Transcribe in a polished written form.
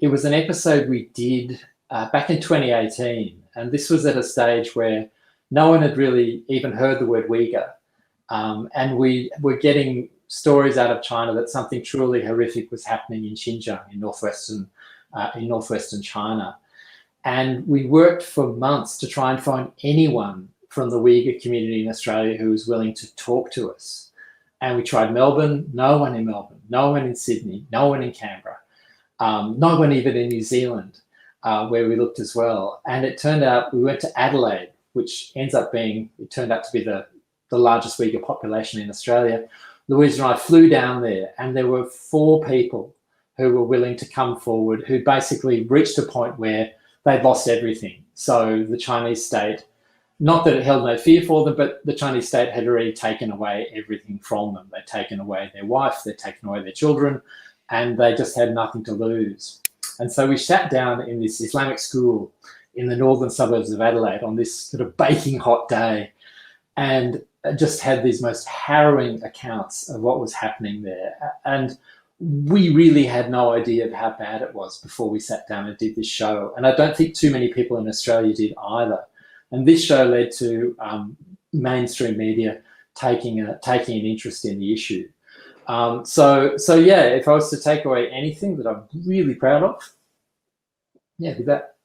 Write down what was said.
it was an episode we did back in 2018, and this was at a stage where no one had really even heard the word Uyghur, and we were getting stories out of China that something truly horrific was happening in Xinjiang, in northwestern China. And we worked for months to try and find anyone from the Uyghur community in Australia who was willing to talk to us. And we tried Melbourne, no one in Melbourne, no one in Sydney, no one in Canberra, no one even in New Zealand, where we looked as well. And it turned out we went to Adelaide, which it turned out to be the largest Uyghur population in Australia. Louisa and I flew down there, and there were 4 people who were willing to come forward, who basically reached a point where they'd lost everything. So the Chinese state, not that it held no fear for them, but the Chinese state had already taken away everything from them. They'd taken away their wife, they'd taken away their children, and they just had nothing to lose. And so we sat down in this Islamic school in the northern suburbs of Adelaide on this sort of baking hot day, and just had these most harrowing accounts of what was happening there. And we really had no idea of how bad it was before we sat down and did this show. And I don't think too many people in Australia did either. And this show led to mainstream media taking an interest in the issue. So yeah, if I was to take away anything that I'm really proud of, yeah, with that.